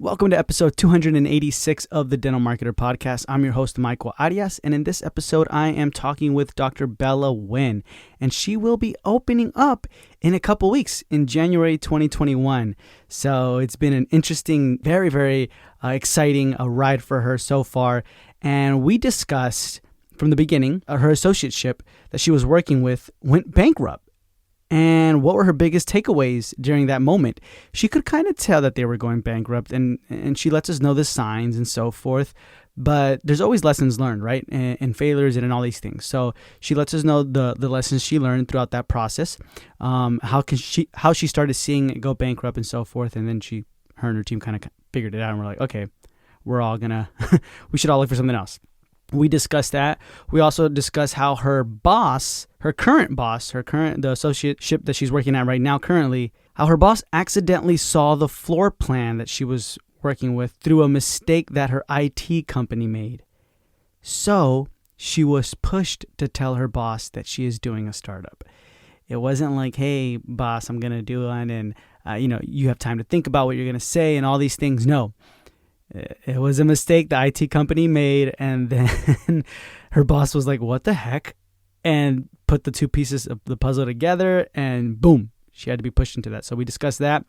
Welcome to episode 286 of the Dental Marketer Podcast. I'm your host, Michael Arias, and in this episode, I am talking with Dr. Bella Nguyen, and she will be opening up in a couple weeks in January 2021. So it's been an interesting, very exciting ride for her so far, and we discussed from the beginning her associateship that she was working with went bankrupt. And what were her biggest takeaways during that moment? She could kind of tell that they were going bankrupt, and she lets us know the signs and so forth. But there's always lessons learned, right? And failures and in all these things. So she lets us know the lessons she learned throughout that process, how she started seeing it go bankrupt and so forth. And then her and her team kind of figured it out, and we're like, okay, we're all gonna, we should all look for something else. We discussed that. We also discussed how the associateship that she's working at right now currently, how her boss accidentally saw the floor plan that she was working with through a mistake that her IT company made. So she was pushed to tell her boss that she is doing a startup. It wasn't like, hey, boss, I'm going to do one, and you have time to think about what you're going to say and all these things. No. It was a mistake the IT company made, and then her boss was like, what the heck? And put the two pieces of the puzzle together, and boom, she had to be pushed into that. So we discussed that.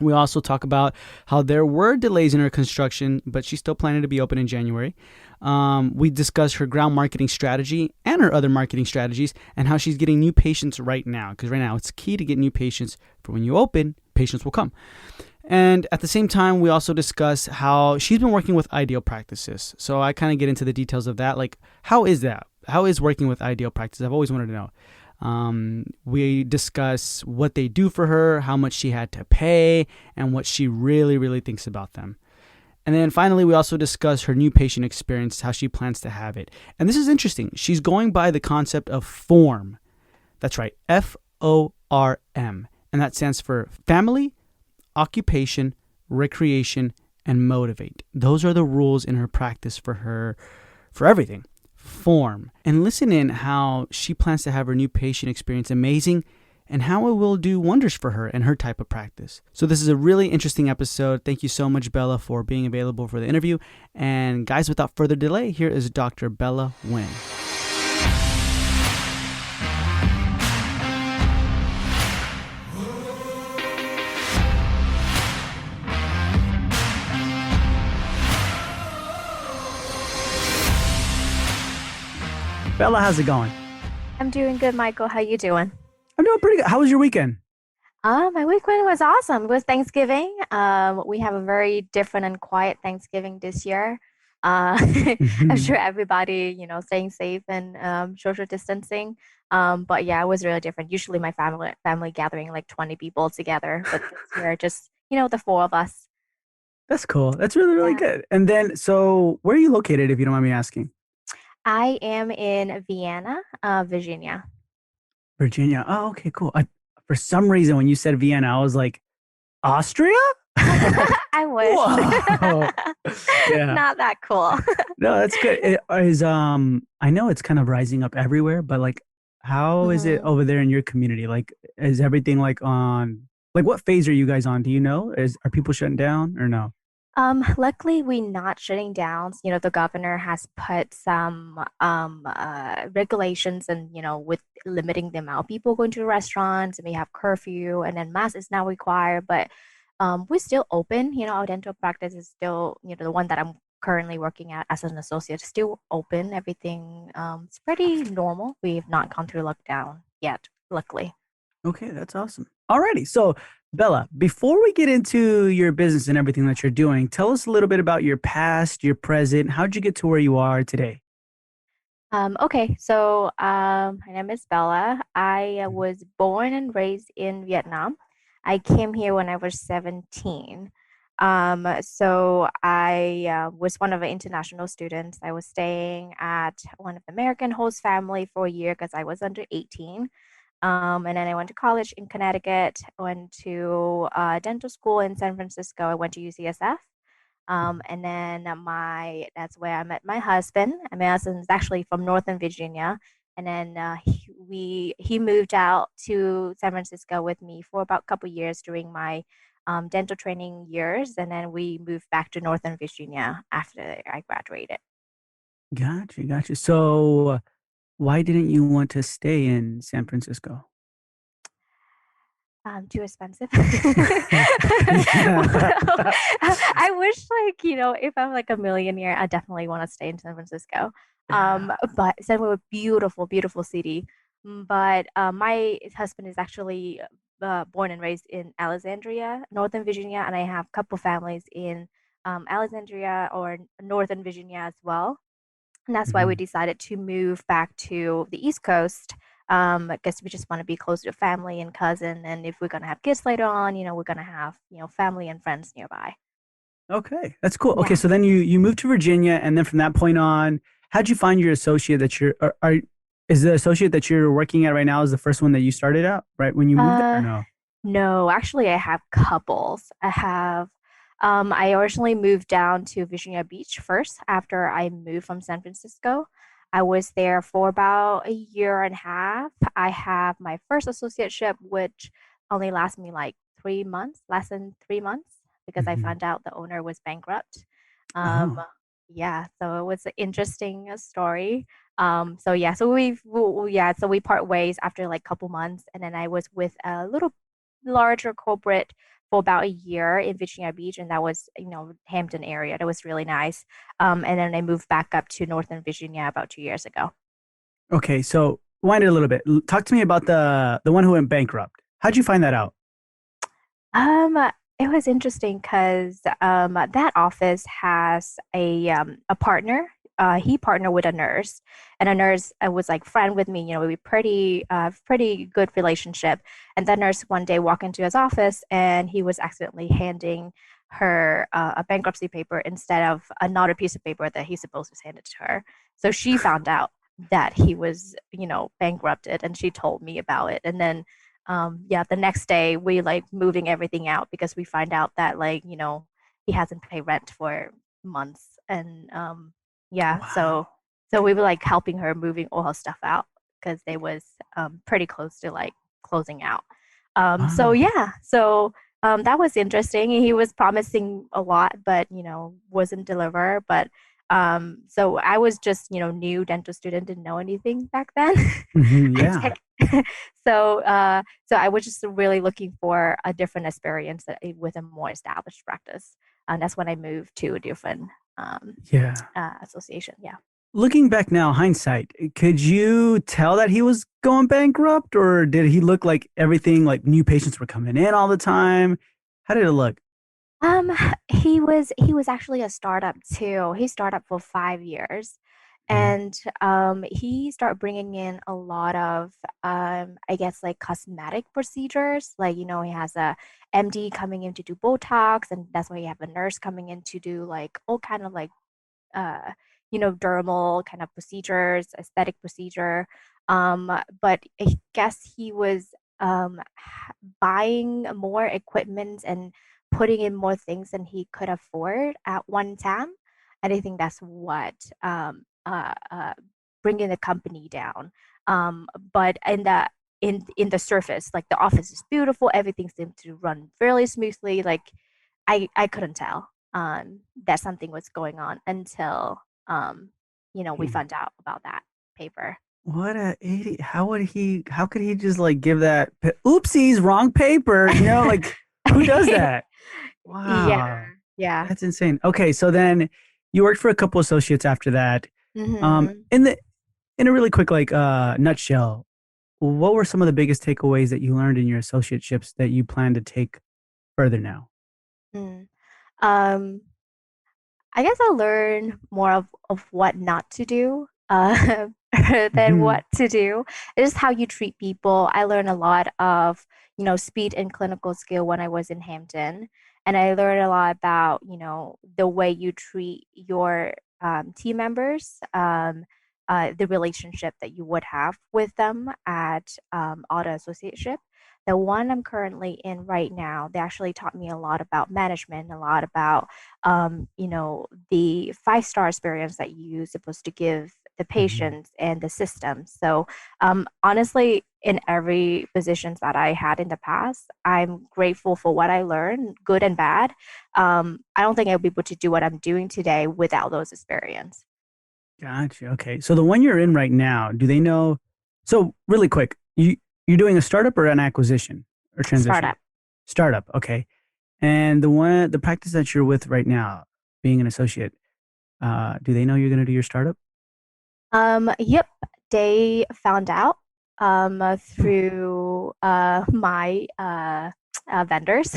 We also talk about how there were delays in her construction, but she's still planning to be open in January. We discussed her ground marketing strategy and her other marketing strategies, and how she's getting new patients right now. Because right now it's key to get new patients. For when you open, patients will come. And at the same time, we also discuss how she's been working with ideal practices. So I kind of get into the details of that. Like, how is that? How is working with ideal practices? I've always wanted to know. We discuss what they do for her, how much she had to pay, and what she really thinks about them. And then finally, we also discuss her new patient experience, how she plans to have it. And this is interesting. She's going by the concept of FORM. That's right, FORM. And that stands for family, occupation, recreation, and motivate. Those are the rules in her practice for everything. Form. And listen in how she plans to have her new patient experience amazing, and how it will do wonders for her and her type of practice. So this is a really interesting episode. Thank you so much, Bella, for being available for the interview. And guys, without further delay, here is Dr. Bella Nguyen. Bella, how's it going? I'm doing good, Michael. How you doing? I'm doing pretty good. How was your weekend? My weekend was awesome. It was Thanksgiving. We have a very different and quiet Thanksgiving this year. I'm sure everybody, staying safe and social distancing. But yeah, it was really different. Usually my family gathering like 20 people together, but this year just, the four of us. That's cool. That's really Yeah. good. And then, so where are you located, if you don't mind me asking? I am in Vienna, Virginia. Virginia. Oh, okay, cool. For some reason, when you said Vienna, I was like, Austria? I Whoa. wish. Yeah. Not that cool. No, that's good. I know it's kind of rising up everywhere, but like, how is it Mhm. over there in your community? Like, is everything like what phase are you guys on? Do you know? Are people shutting down or no? Luckily, we're not shutting down. The governor has put some regulations and, with limiting the amount of people going to restaurants, and we have curfew, and then mask is now required, but we're still open. Our dental practice is still, the one that I'm currently working at as an associate, still open. Everything it's pretty normal. We've not gone through lockdown yet, luckily. Okay, that's awesome. Alrighty, so Bella, before we get into your business and everything that you're doing, tell us a little bit about your past, your present. How'd you get to where you are today? Okay, so my name is Bella. I was born and raised in Vietnam. I came here when I was 17. So I was one of the international students. I was staying at one of the American host family for a year because I was under 18. And then I went to college in Connecticut, went to dental school in San Francisco. I went to UCSF. And then that's where I met my husband. And my husband is actually from Northern Virginia. And then he moved out to San Francisco with me for about a couple years during my dental training years, and then we moved back to Northern Virginia after I graduated. Gotcha, gotcha. So, why didn't you want to stay in San Francisco? Too expensive. Yeah. Well, I wish, like, if I'm like a millionaire, I definitely want to stay in San Francisco. Yeah. But San Francisco, beautiful, beautiful city. But my husband is actually born and raised in Alexandria, Northern Virginia, and I have a couple families in Alexandria or Northern Virginia as well. And that's why we Mhm. decided to move back to the East Coast. I guess we just want to be closer to family and cousin. And if we're going to have kids later on, we're going to have, family and friends nearby. Okay, that's cool. Okay, Yeah. so then you moved to Virginia, and then from that point on, how'd you find your associate that is the associate that you're working at right now is the first one that you started out right when you moved there or Uh, no? no, actually, I have couples. I originally moved down to Virginia Beach first after I moved from San Francisco. I was there for about a year and a half. I have my first associateship, which only lasted me like 3 months, less than 3 months, because I Mhm. found out the owner was bankrupt. Um, Oh, yeah, so it was an interesting story. So yeah, so we part ways after like couple months, and then I was with a little larger corporate for about a year in Virginia Beach, and that was Hampton area. That was really nice. And then I moved back up to Northern Virginia about 2 years ago. okay. So wind it a little bit. Talk to me about the one who went bankrupt. How'd you find that out? Um, it was interesting because that office has a partner. He partnered with a nurse, and a nurse was like friend with me. We pretty good relationship. And that nurse one day walked into his office, and he was accidentally handing her a bankruptcy paper instead of another piece of paper that he's supposed to hand it to her. So she found out that he was, bankrupted, and she told me about it. And then yeah, the next day we like moving everything out because we find out that, like, he hasn't paid rent for months. And yeah, so Wow. we were like helping her moving all her stuff out because they was pretty close to like closing out. So Wow. yeah, that was interesting. He was promising a lot, but wasn't deliver. But so I was just new dental student, didn't know anything back then. Yeah. So I was just really looking for a different experience with a more established practice, and that's when I moved to a different Yeah. association. Yeah. Looking back now, hindsight, could you tell that he was going bankrupt, or did he look like everything like new patients were coming in all the time? How did it look? Um, he was actually a startup too. He started for 5 years, Mhm. and he started bringing in a lot of I guess like cosmetic procedures. Like he has a MD coming in to do Botox, and that's why you have a nurse coming in to do like all kind of like uh, dermal kind of procedures, aesthetic procedure. But I guess he was buying more equipment and putting in more things than he could afford at one time. And I think that's what bringing the company down. But in the surface, like the office is beautiful, everything seemed to run fairly smoothly. Like I couldn't tell that something was going on until we Hmm. found out about that paper. What a idiot. How could he just like give that, oopsies, wrong paper? Like who does that? Yeah, Wow. yeah. That's insane. Okay, so then you worked for a couple associates after that. Hmm. In a really quick like nutshell, what were some of the biggest takeaways that you learned in your associateships that you plan to take further now? Mm. Um, I guess I learned more of what not to do than Hmm. what to do. It's just how you treat people. I learned a lot of, speed and clinical skill when I was in Hampton. And I learned a lot about, the way you treat your team members, the relationship that you would have with them at auto associateship. The one I'm currently in right now, they actually taught me a lot about management, a lot about the 5-star experience that you're supposed to give the Mhm. patients and the systems. So honestly, in every positions that I had in the past, I'm grateful for what I learned, good and bad. I don't think I'll be able to do what I'm doing today without those experience. Gotcha. Okay. So the one you're in right now, do they know? So really quick, you're doing a startup or an acquisition or transition? Startup. Startup. Okay. And the practice that you're with right now, being an associate, do they know you're going to do your startup? Yep, they found out Oh, through my vendors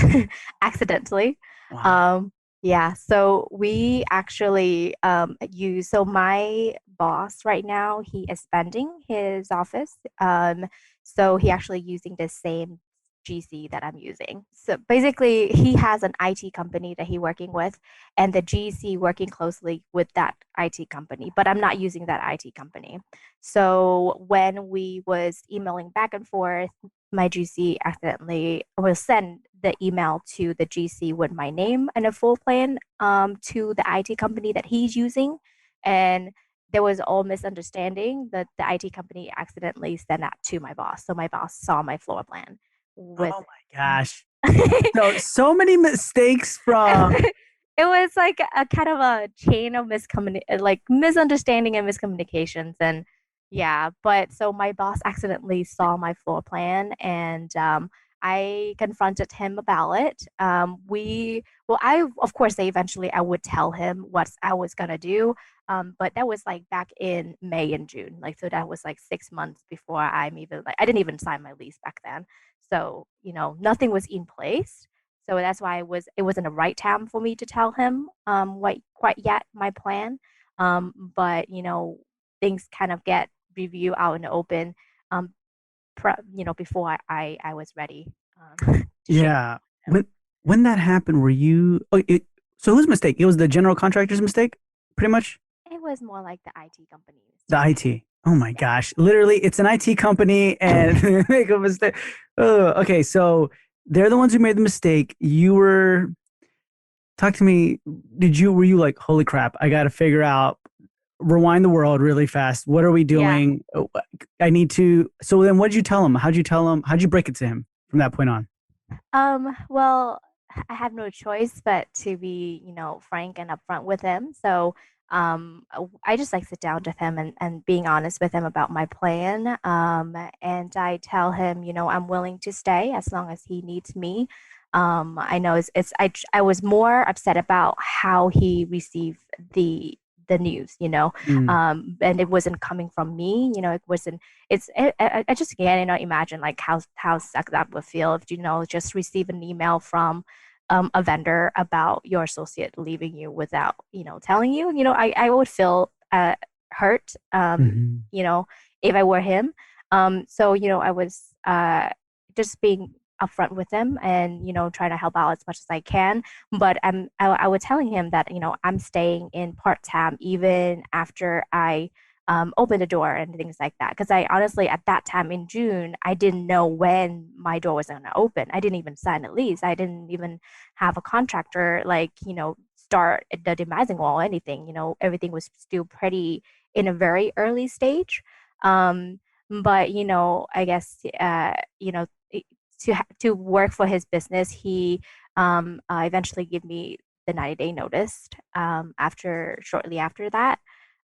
accidentally. wow. Um, yeah, so we actually use, so my boss right now, he is spending his office. So he actually using the same GC that I'm using. So basically, he has an IT company that he working with, and the GC working closely with that IT company, but I'm not using that IT company. So when we was emailing back and forth, my GC accidentally will send the email to the GC with my name and a full plan to the IT company that he's using. And there was all misunderstanding that the IT company accidentally sent that to my boss. So my boss saw my floor plan with Oh my gosh. So many mistakes from. it was like a kind of a chain of like misunderstanding and miscommunications. And yeah, but so my boss accidentally saw my floor plan, and I confronted him about it. I of course they eventually I would tell him what I was gonna do. But that was like back in May and June, like so that was like 6 months before I'm even like I didn't even sign my lease back then. So nothing was in place, so that's why it wasn't the right time for me to tell him what quite yet my plan. But things kind of get review out in the open, um, before I was ready to share Yeah. with him. When that happened, were you? Oh, so whose mistake? It was the general contractor's mistake, pretty much. It was more like the IT company The mistake. IT. Oh my gosh! Literally, it's an IT company, and Yeah. they make a mistake. Oh, okay. So they're the ones who made the mistake. You were. Talk to me. Were you like, holy crap? I got to figure out. Rewind the world really fast. What are we Yeah. doing? I need to. So then, what did you tell him? How'd you tell him? How'd you break it to him from that point on? Well, I have no choice but to be, frank and upfront with him. So, I just like sit down with him and being honest with him about my plan. And I tell him, I'm willing to stay as long as he needs me. I know I was more upset about how he received the news, Mm, and it wasn't coming from me, it wasn't I just can't imagine like how sucked that would feel if just receive an email from a vendor about your associate leaving you without telling you. I would feel hurt, mhm. if I were him. So I was just being upfront with him and trying to help out as much as I can. But I was telling him that I'm staying in part time even after I open the door and things like that. Because I honestly, at that time in June, I didn't know when my door was going to open. I didn't even sign a lease. I didn't even have a contractor, like, start the demising wall or anything. Everything was still pretty in a very early stage. But, I guess, to work for his business, he eventually gave me the 90-day notice shortly after that,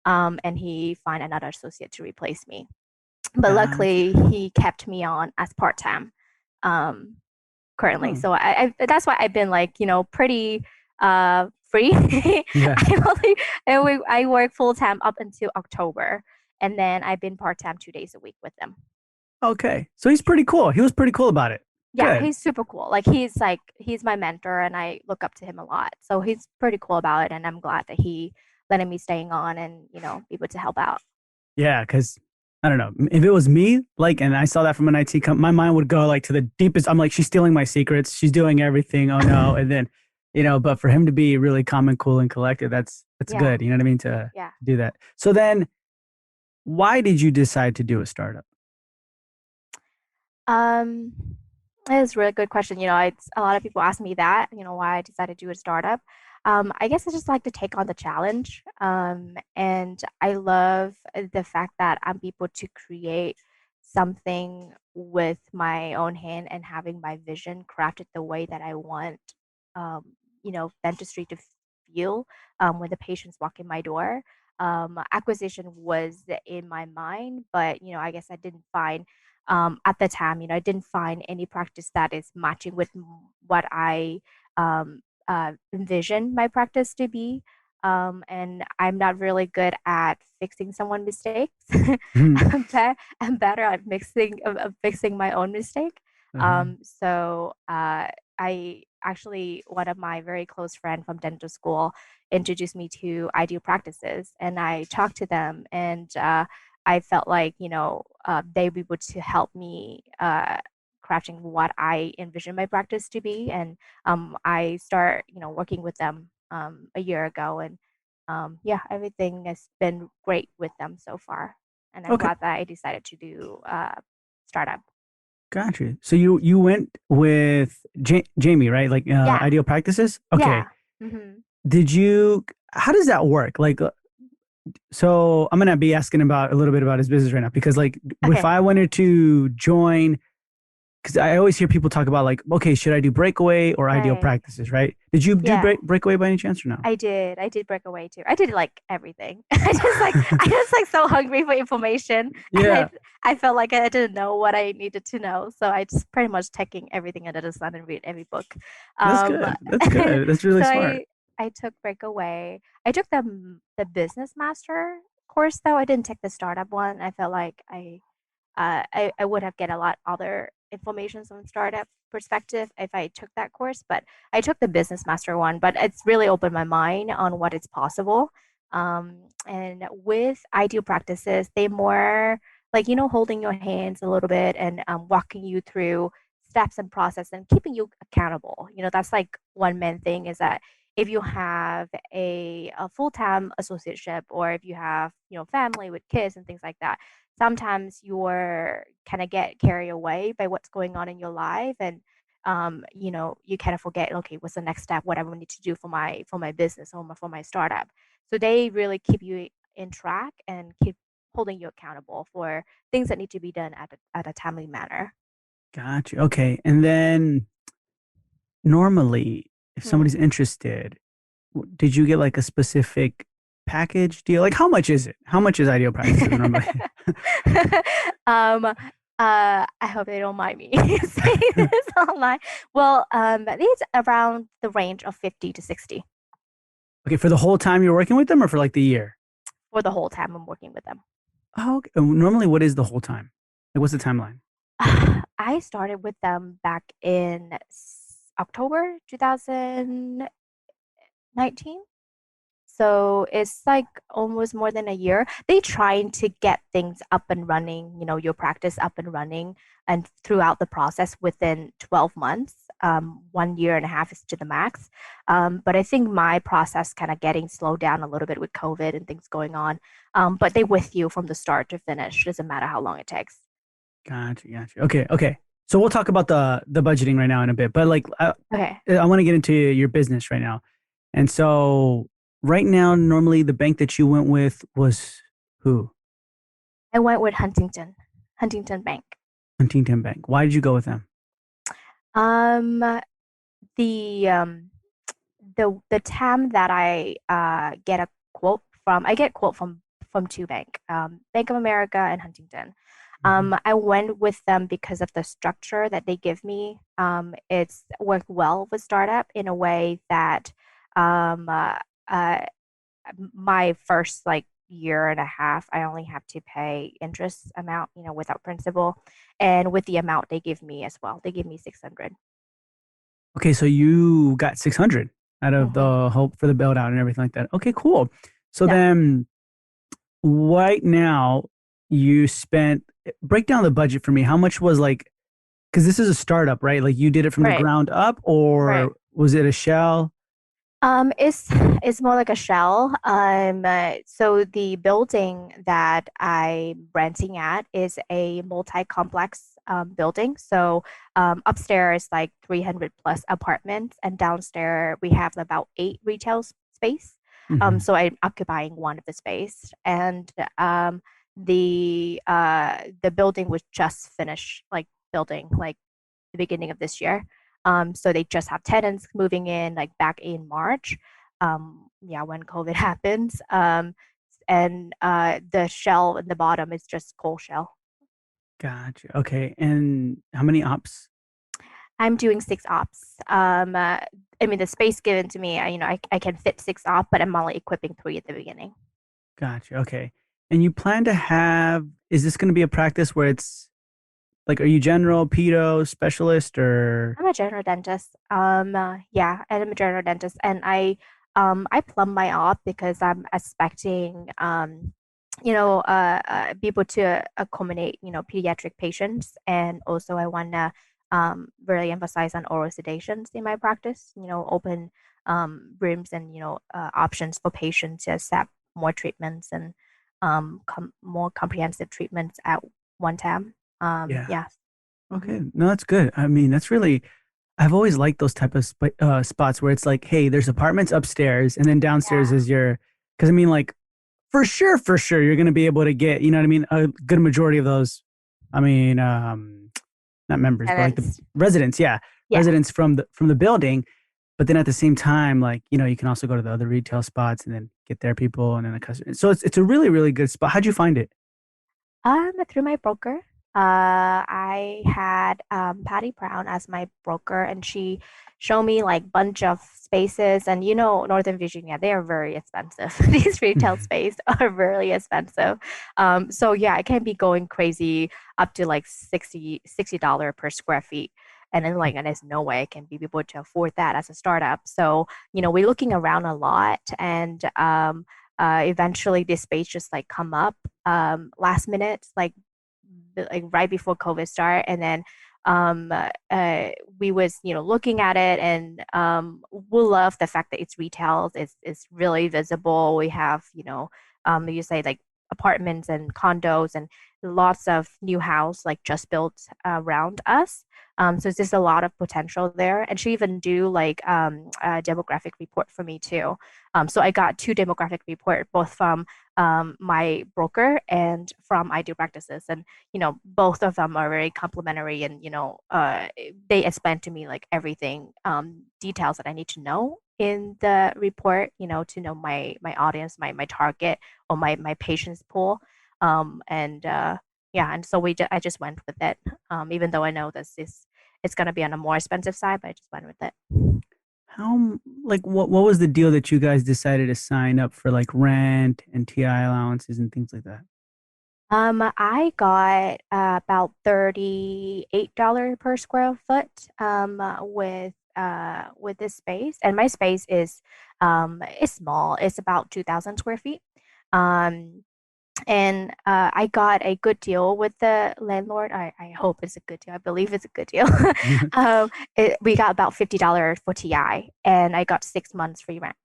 and he find another associate to replace me. But Gotcha. luckily, he kept me on as part time um, currently. Oh, So that's why I've been like pretty free. yeah. I work full time up until October, and then I've been part time 2 days a week with them. Okay. So he's pretty cool. He was pretty cool about it. Yeah, Good. he's super cool. He's my mentor, and I look up to him a lot. So he's pretty cool about it, and I'm glad that he letting me staying on and be able to help out. Yeah, because I don't know. If it was me, like, and I saw that from an IT company, my mind would go like to the deepest. I'm like, she's stealing my secrets. She's doing everything. Oh no. And then, but for him to be really calm and cool and collected, that's Yeah, good. You know what I mean? To yeah. do that. So then, why did you decide to do a startup? Um, it's a really good question. It's a lot of people ask me that, why I decided to do a startup. I guess I just like to take on the challenge. And I love the fact that I'm able to create something with my own hand and having my vision crafted the way that I want, um, dentistry to feel when the patients walk in my door. Acquisition was in my mind, but I guess I didn't find at the time, I didn't find any practice that is matching with what I envision my practice to be. And I'm not really good at fixing someone's mistakes. I'm better at fixing my own mistake. Uh-huh. I actually, one of my very close friend from dental school introduced me to ideal practices, and I talked to them, and I felt like they would be able to help me crafting what I envision my practice to be, and I start working with them a year ago, and yeah, everything has been great with them so far, and I'm Okay, glad that I decided to do startup. gotcha. So you went with Jamie, right? Like Yeah, Ideal Practices. Okay. yeah. Hmm. Did you? How does that work? Like, so I'm gonna be asking about a little bit about his business right now because, like, if Okay, I wanted to join, because I always hear people talk about like, okay, should I do Breakaway or Ideal right. Practices, right? Did you do Yeah. Breakaway by any chance or no? I did. I did breakaway too. I did like everything. I just like so hungry for information, and I Yeah, I felt like I didn't know what I needed to know, so I just pretty much taking everything under the sun and read every book. that's Um, good. That's good. That's really so smart. I took breakaway. I took the business master course though. I didn't take the startup one. I felt like I would have get a lot other information from startup perspective if I took that course, but I took the business master one. But it's really opened my mind on what is possible. And with ideal practices, they more like holding your hands a little bit and walking you through steps and process and keeping you accountable. That's like one main thing is that if you have a full-time associateship or if you have family with kids and things like that, sometimes you're kind of get carried away by what's going on in your life, and you kind of forget, okay, what's the next step, what I need to do for my business or for my startup. So they really keep you in track and keep holding you accountable for things that need to be done at a timely manner. Gotcha. Okay, and then normally, if somebody's Hmm. interested, did you get like a specific package deal? Like, how much is it? How much is Ideal Practices normally? um, I hope they don't mind me saying this online. Well, it's around the range of 50 to 60 Okay, for the whole time you're working with them, or for like the year? for the whole time I'm working with them. Oh, okay. Normally, what is the whole time? Like, what's the timeline? I started with them back in October 2019. So it's like almost more than a year. They trying to get things up and running, your practice up and running and throughout the process within 12 months. 1 year and a half is to the max. But I think my process kind of getting slowed down a little bit with COVID and things going on. But they with you from the start to finish. Doesn't matter how long it takes. Gotcha, gotcha. Okay, okay. So we'll talk about the budgeting right now in a bit, but like, Okay. I want to get into your business right now. And so, right now, normally the bank that you went with was who? I went with Huntington Bank. Huntington Bank. Why did you go with them? Um, the um, the time that I get quote from two bank, Bank of America and Huntington. Mhm. I went with them because of the structure that they give me. It's worked well with startup in a way that um, uh, uh, my first like year and a half, I only have to pay interest amount, without principal, and with the amount they give me as well, they give me 600. Okay, so you got 600 out of Mm-hmm. the hope for the build out and everything like that. Okay, cool. So Yeah, then, right now, you spent, break down the budget for me. How much was like, because this is a startup, right? Like, you did it from the right, ground up, right. or was it a shell? It's more like a shell. So the building that I'm renting at is a multi-complex building. So upstairs like 300 plus apartments, and downstairs we have about eight retail space. Hmm. So I'm occupying one of the space, and the building was just finished like building like the beginning of this year. So they just have tenants moving in like back in March. Yeah, when COVID happens. And the shell in the bottom is just coal shell. Gotcha. Okay. And how many ops? I'm doing six ops. I mean, the space given to me, I can fit six op, but I'm only equipping three at the beginning. Gotcha. Okay. And you plan to have, is this going to be a practice where it's like, are you general, pedo, specialist, or? I'm a general dentist. Yeah, and I'm a general dentist, and I plumb my op because I'm expecting people to accommodate pediatric patients, and also I want to really emphasize on oral sedations in my practice. Open rooms and options for patients to accept more treatments and more comprehensive treatments at one time. Yeah. Yeah. Hmm. Okay. No, that's good. I mean, that's really, I've always liked those type of spots where it's like, hey, there's apartments upstairs and then downstairs Yeah. is your, because I mean, like, for sure, you're going to be able to get, you know what I mean? A good majority of those, I mean, not members, but like the Tenants. residents, yeah, Yeah. residents from the building. But then at the same time, like, you know, you can also go to the other retail spots and then get their people and then the customer. So it's a really, really good spot. How'd you find it? Through my broker. I had Patty Brown as my broker, and she showed me like bunch of spaces. And Northern Virginia, they are very expensive. These retail space are really expensive. So yeah, I can be going crazy up to like $60 per square feet. And then like, and there's no way I can be able to afford that as a startup. So, we're looking around a lot, and eventually this space just like come up last minute, like right before COVID start, and then we was looking at it, and we love the fact that it's retail. It's really visible. We have you say like apartments and condos and lots of new house like just built around us. So it's just a lot of potential there. And she even do like a demographic report for me too. So I got two demographic report, both from my broker and from ideal practices, and both of them are very complimentary, and they explain to me like everything, details that I need to know in the report, to know my audience, my target, or my patients pool. And Yeah, and so I just went with it, even though I know this is it's going to be on a more expensive side, but I just went with it. How, like, what was the deal that you guys decided to sign up for, like rent and TI allowances and things like that? I got about $38 per square foot with this space, and my space is small. It's about 2,000 square feet. Um, and I got a good deal with the landlord. I hope it's a good deal. I believe it's a good deal. We got about $50 for TI, and I got 6 months free rent.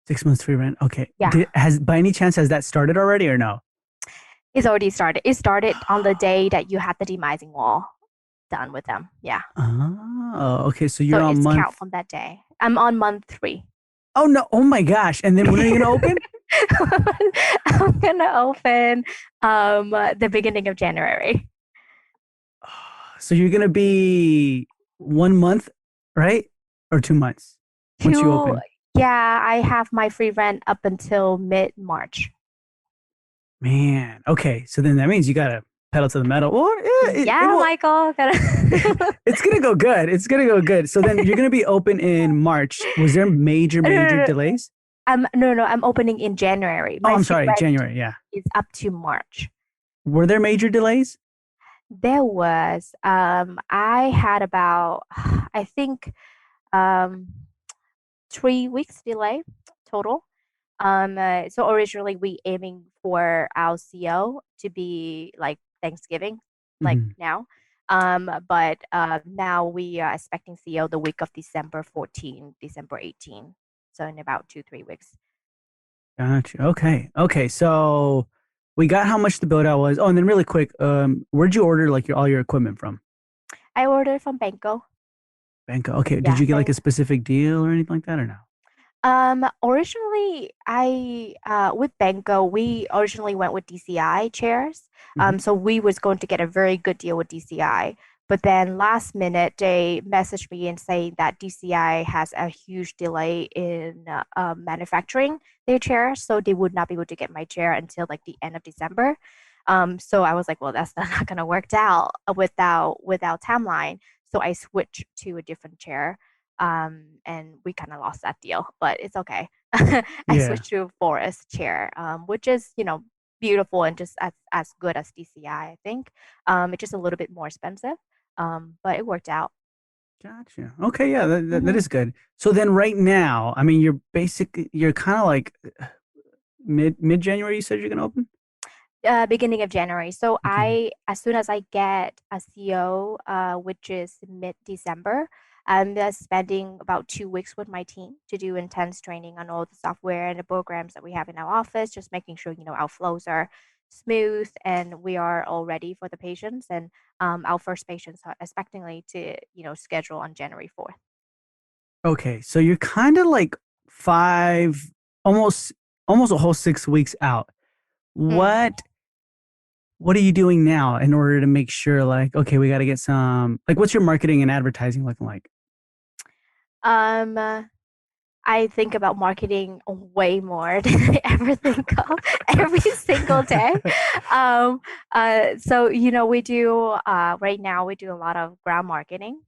6 months free rent. Okay. Yeah. Has by any chance has that started already or no? It's already started. It started on the day that you had the demising wall done with them. Yeah. Oh, okay. So So you're on it's count month. from that day. I'm on month three. Oh no. Oh my gosh. And then when are you gonna open? I'm gonna open the beginning of January. So you're gonna be 1 month, right? Or 2 months once you Two, open. yeah, I have my free rent up until mid-March. Man. Okay. So then that means you gotta pedal to the metal. Or it Yeah, will. Michael. It's gonna go good. It's gonna go good. So then you're gonna be open in March. Was there No, no, major no, no. delays? No, I'm opening in January. Oh, My I'm free sorry, rent January. Yeah. is up to March. Were there major delays? There was, I had about, I think, um, 3 weeks delay total. So originally we aiming for our CO to be like Thanksgiving, like Mhm. now. But now we are expecting CO the week of December 14, December 18. So in about 2, 3 weeks. Gotcha. Okay. Okay. So We got how much the build out was. Oh, and then really quick, where'd you order like all your equipment from? I ordered from Banco. Bangkok. Okay. Did Yeah, you get like a they specific deal or anything like that or no? Originally, I with Banco, we originally went with DCI chairs. Hmm. So we was going to get a very good deal with DCI, but then last minute they messaged me and saying that DCI has a huge delay in manufacturing their chairs, so they would not be able to get my chair until like the end of December. So I was like, well, that's not gonna work out without timeline. So I switched to a different chair and we kind of lost that deal, but it's okay. I Yeah. switched to a forest chair, which is, beautiful and just as good as DCI, I think. It's just a little bit more expensive, but it worked out. Gotcha. Okay. Yeah. That Hmm. is good. So then right now, I mean, you're kind of like mid January. You said you're gonna open. Beginning of January. So Okay. as soon as I get a CO, which is mid-December, I'm spending about 2 weeks with my team to do intense training on all the software and the programs that we have in our office, just making sure, our flows are smooth and we are all ready for the patients. And our first patients are expectingly to, schedule on January 4th. Okay. So you're kind of like five, almost almost a whole 6 weeks out. Mm. What are you doing now in order to make sure like, okay, we got to get some like what's your marketing and advertising looking like? Um, I think about marketing way more than I ever think of every single day. Um, so we do right now we do a lot of ground marketing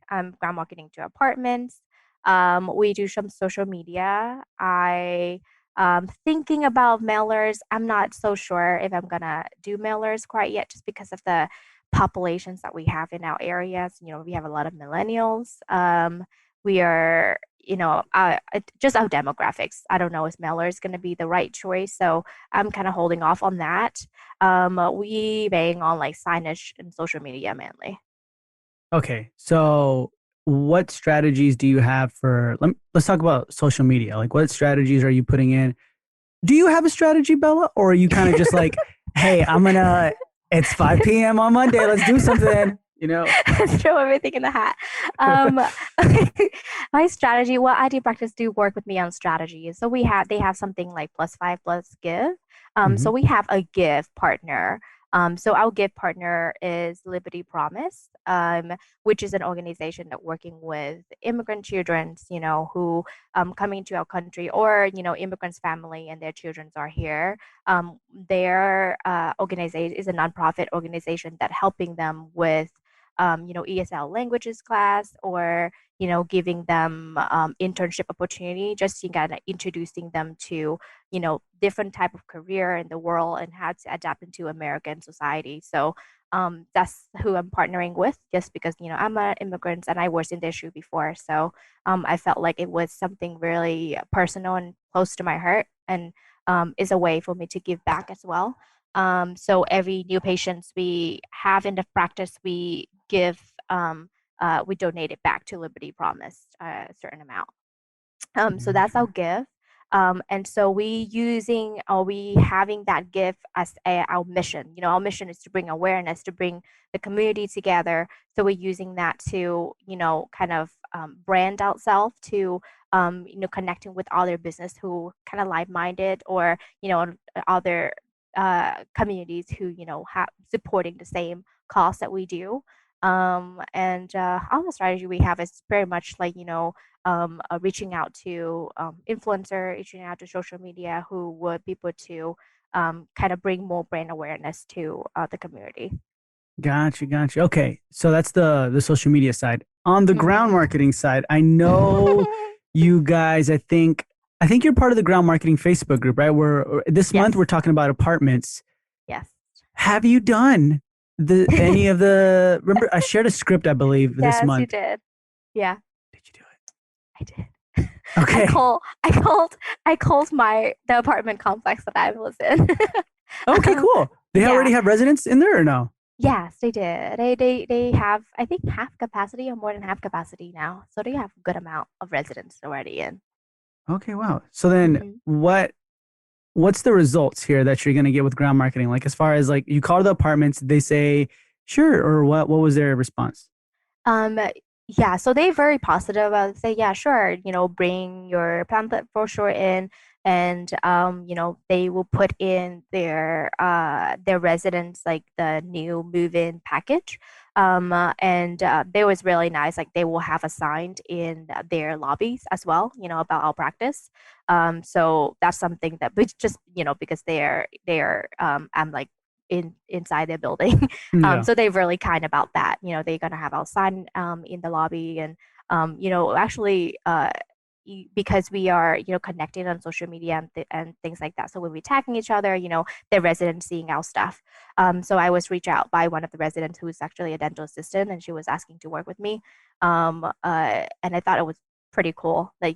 to apartments. We do some social media. I thinking about mailers. I'm not so sure if I'm gonna do mailers quite yet, just because of the populations that we have in our areas. We have a lot of millennials. We are just our demographics. I don't know if mailer is going to be the right choice, so I'm kind of holding off on that. We bang on like signage and social media mainly. Okay. So what strategies do you have for let's talk about social media. Like what strategies are you putting in? Do you have a strategy, Bella? Or are you kind of just like, hey, it's 5 p.m. on Monday, let's do something, you know? Throw everything in the hat. Um, my strategy, well, ID practice do work with me on strategy. So they have something like plus five plus give. Hmm. So we have a give partner. So our give partner is Liberty Promise, which is an organization that working with immigrant children, who coming to our country, or immigrants' family and their children are here. Their organization is a nonprofit organization that helping them with ESL languages class, or giving them internship opportunity, just kind of introducing them to different type of career in the world and how to adapt into American society. So that's who I'm partnering with, just because I'm an immigrant and I was in the issue before. So I felt like it was something really personal and close to my heart, and is a way for me to give back as well. So every new patients we have in the practice, we donate it back to Liberty Promise a certain amount. So that's our Gotcha. gift. And so we having that gift as our mission. Our mission is to bring awareness, to bring the community together. So we're using that to, kind of brand ourselves to, connecting with other business who kind of like-minded, or, other communities who, have supporting the same cause that we do. And our strategy we have is very much like, reaching out to influencer, reaching out to social media, who would be able to kind of bring more brand awareness to the community. Gotcha. Okay. So that's the social media side. On the ground Hmm. marketing side, I know you guys, I think you're part of the ground marketing Facebook group, right? Where this month Yes, we're talking about apartments. yes. Have you done the any of the remember I shared a script, I believe, this Yes, you month. did. Yeah, Did you do I did. it? I Okay. call I called I called the apartment complex that I was in. Okay, um, cool. They yeah. already have residents in there or no? Yes, they did. They have, I think, half capacity or more than half capacity now. So they have a good amount of residents already in. Okay, wow. So then Hmm. what's the results here that you're going to get with ground marketing? Like as far as like you call the apartments, they say sure, or what was their response? Um, yeah, so they very positive. Say, yeah, sure, bring your pamphlet brochure in, and they will put in their residents like the new move-in package. And they was really nice. Like they will have a sign in their lobbies as well, about our practice. So that's something that, but just because they're I'm like inside their building. Yeah. So they're really kind about that. They're gonna have our sign in the lobby, and actually, because we are connected on social media and things like that. So when we're tagging each other, the residents seeing our stuff. So I was reached out by one of the residents who is actually a dental assistant, and she was asking to work with me. And I thought it was pretty cool, like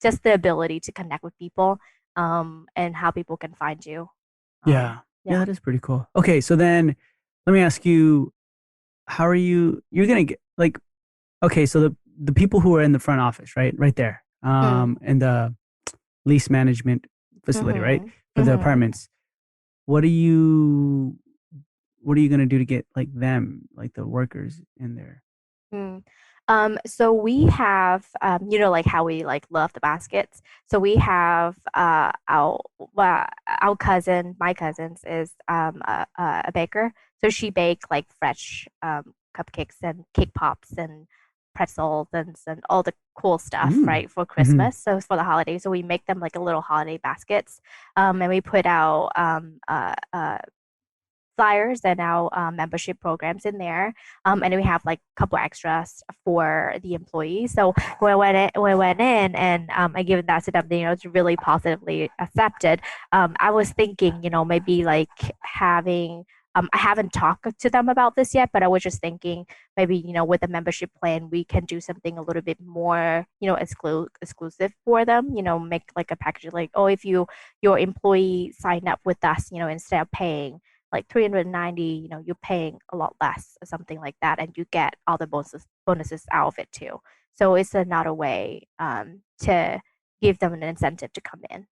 just the ability to connect with people, and how people can find you. Yeah. Yeah, Yeah. that is pretty cool. Okay, so then let me ask you, how are you're gonna get like okay, so the people who are in the front office, right? Right there. Mm. In the lease management facility, right? Mhm. For the Mhm. apartments. What are you what are you gonna do to get like them, like the workers in there? Mm. So we have, like how we like love the baskets. So we have our cousin, my cousins is a baker. So she bake like fresh cupcakes and cake pops and pretzels and all the cool stuff, Mm. right, for Hmm. Christmas. So for the holidays, so we make them like a little holiday baskets, and we put out flyers and our membership programs in there. And we have like a couple extras for the employees. So we went in and I given that to them, it's really positively accepted. I was thinking, maybe like having I haven't talked to them about this yet, but I was just thinking maybe, with the membership plan, we can do something a little bit more, exclusive for them, make like a package like, oh, if your employee sign up with us, instead of paying like 390, you're paying a lot less or something like that, and you get all the bonuses out of it too. So it's another way to give them an incentive to come in.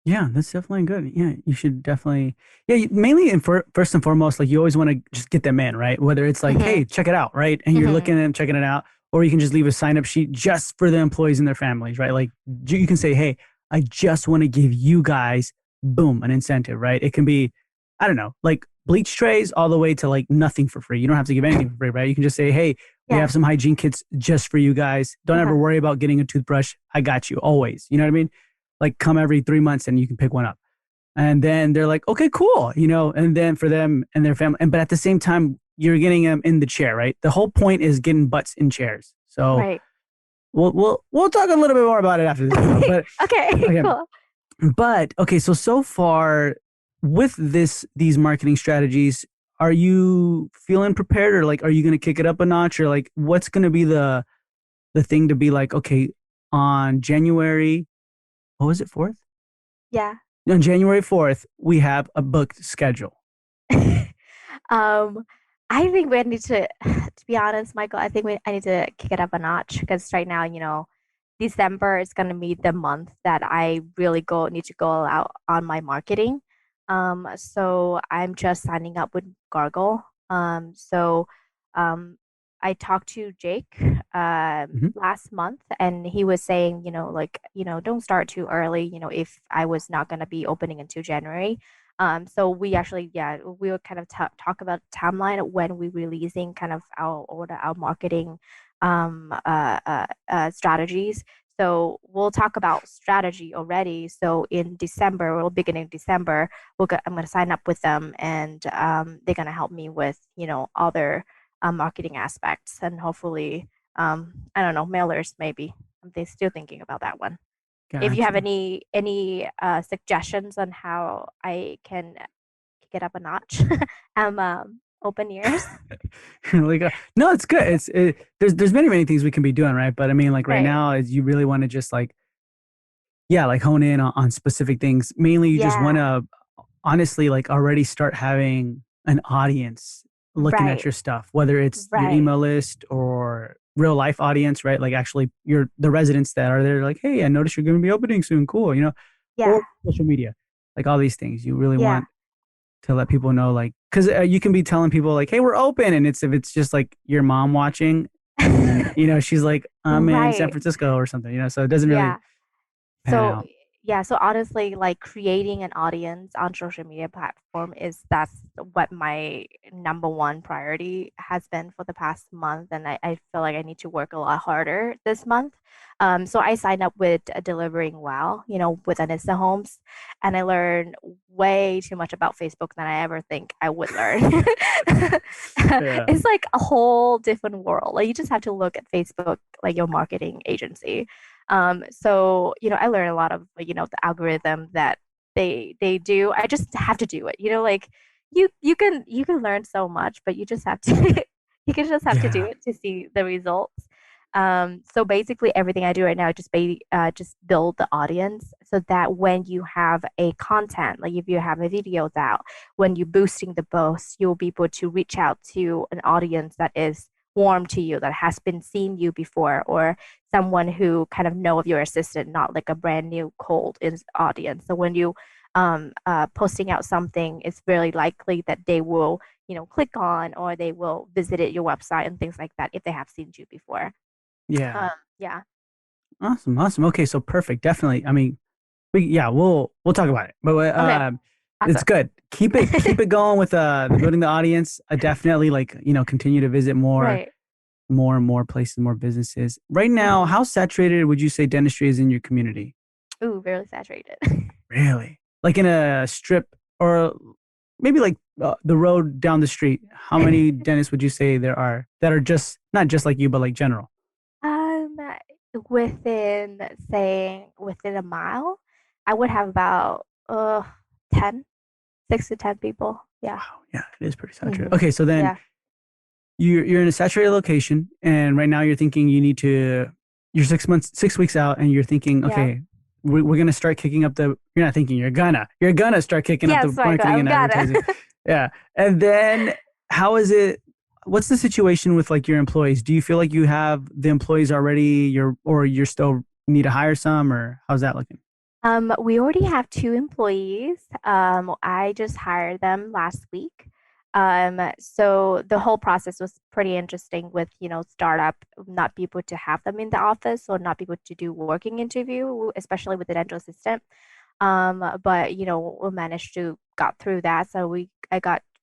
Yeah, that's definitely good. Yeah, you should definitely. Yeah, mainly and first and foremost, like you always want to just get them in, right? Whether it's like, Mm-hmm. hey, check it out, right? And you're Mm-hmm. looking at them, checking it out, or you can just leave a sign up sheet just for the employees and their families, right? Like you can say, hey, I just want to give you guys, boom, an incentive, right? It can be, I don't know, like bleach trays all the way to like nothing for free. You don't have to give anything for free, right? You can just say, hey, we Yeah. have some hygiene kits just for you guys. Don't ever Uh-huh. worry about getting a toothbrush. I got you always. You know what I mean? Like come every 3 months and you can pick one up. And then they're like, okay, cool, and then for them and their family. And but at the same time, you're getting them in the chair, right? The whole point is getting butts in chairs. So Right. we'll talk a little bit more about it after this though. But Okay, okay, cool. okay, so far with these marketing strategies, are you feeling prepared or like are you gonna kick it up a notch or like what's gonna be the thing to be like, okay, on January, what was it, 4th? Yeah. On January 4th, we have a booked schedule. um, I think we need to be honest, Michael, I need to kick it up a notch because right now, December is going to be the month that I really need to go out on my marketing. So I'm just signing up with Gargle. So um, I talked to Jake Mhm. last month, and he was saying, like, don't start too early, if I was not going to be opening until January. So we actually, yeah, we will kind of talk about timeline when we releasing kind of our marketing strategies. So we'll talk about strategy already. So in December, or beginning of December, I'm going to sign up with them, and they're going to help me with other marketing aspects, and hopefully, I don't know, mailers maybe. I'm still thinking about that one. If you have Gotcha. any suggestions on how I can get up a notch, I'm open ears. Like no, it's good. There's many things we can be doing, right? But I mean, like right Right. now, is you really want to just like yeah, like hone in on specific things. Mainly, you just want Yeah. to honestly like already start having an audience looking at Right. your stuff, whether it's your Right. email list or real life audience, right? Like actually, the residents that are there, like, hey, I noticed you're going to be opening soon, cool, Yeah. or social media. like all these things. You really Yeah. want to let people know, like, because you can be telling people like, "Hey, we're open," and it's if it's just like your mom watching, and she's like, "I'm in San Right. Francisco" or something, so it doesn't really Yeah. pan So out. yeah, so honestly, like creating an audience on social media platform that's what my number one priority has been for the past month, and I feel like I need to work a lot harder this month. So I signed up with Delivering Wow, with Anissa Homes, and I learned way too much about Facebook than I ever think I would learn. Yeah, It's like a whole different world. Like you just have to look at Facebook like your marketing agency. So I learned a lot of the algorithm that they do. I just have to do it. Like you can learn so much, but you just have to you can just have to do yeah, it to see the results. So basically, everything I do right now just build the audience so that when you have a content, like if you have a videos out, when you're boosting the post, you'll be able to reach out to an audience that is warm to you, that has been seen you before, or someone who kind of know of your assistant, not like a brand new cold audience. So when you posting out something, it's very likely that they will click on, or they will visit your website and things like that if they have seen you before. yeah. Yeah. Awesome, awesome. Okay, so perfect. Definitely. I mean, we'll talk about it, but Okay. it's Awesome. good. Keep it going with the building the audience. I definitely like continue to visit Right. more and more places, more businesses. Right now, Hmm. how saturated would you say dentistry is in your community? Ooh, really saturated. Really? Like in a strip or maybe like the road down the street, how many dentists would you say there are that are just not just like you, but like general? Um, within saying within a mile, I would have about 10, 6 to 10 people. Yeah. Wow, yeah, it is pretty saturated. Hmm. Okay, so then Yeah. you're in a saturated location, and right now you're thinking you're 6 weeks out, and you're thinking, Yeah. okay, we're gonna start kicking up the. You're not thinking you're gonna start kicking up the Yes, Michael, marketing I've and got advertising, it. yeah. And then how is it? What's the situation with like your employees? Do you feel like you have the employees already? You're still need to hire some, or how's that looking? We already have 2 employees. I just hired them last week. So the whole process was pretty interesting with, startup, not be able to have them in the office or not be able to do working interview, especially with the dental assistant. But we managed to got through that. So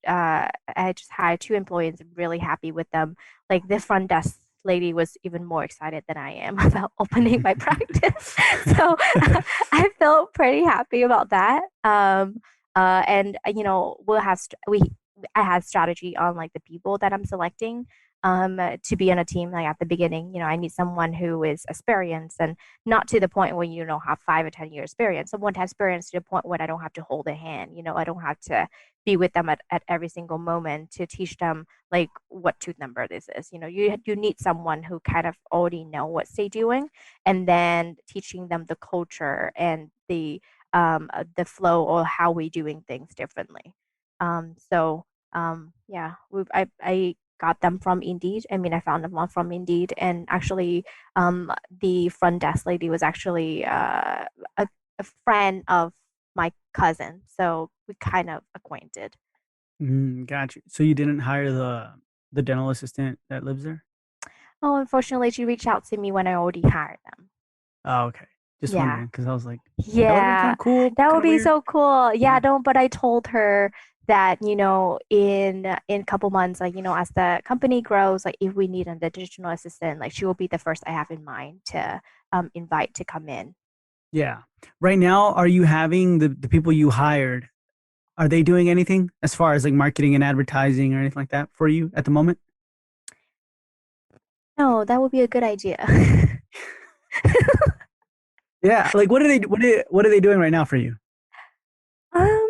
I just hired 2 employees. I'm really happy with them. Like the front desk lady was even more excited than I am about opening my practice. So I felt pretty happy about that. And I had strategy on like the people that I'm selecting to be on a team. Like at the beginning, I need someone who is experienced, and not to the point where you don't have 5 or 10 year experience. Someone has experience to the point where I don't have to hold their hand. I don't have to be with them at every single moment to teach them like what tooth number this is. You need someone who kind of already know what they're doing, and then teaching them the culture and the flow or how we doing things differently. Yeah, I got them from Indeed. I mean, I found them from Indeed, and actually, the front desk lady was actually a friend of my cousin, so we kind of acquainted. Got you. So you didn't hire the dental assistant that lives there? Oh, unfortunately, she reached out to me when I already hired them. Oh, okay. Just Yeah. wondering because I was like, that would have been kind Yeah, of cool, that kind would of be weird. so cool. Yeah, Yeah. don't, but I told her that, in a couple months, like, as the company grows, like if we need an additional assistant, like she will be the first I have in mind to invite to come in. Yeah. Right now, are you having the people you hired, are they doing anything as far as like marketing and advertising or anything like that for you at the moment? No, that would be a good idea. Yeah. Like what are they doing right now for you? Um,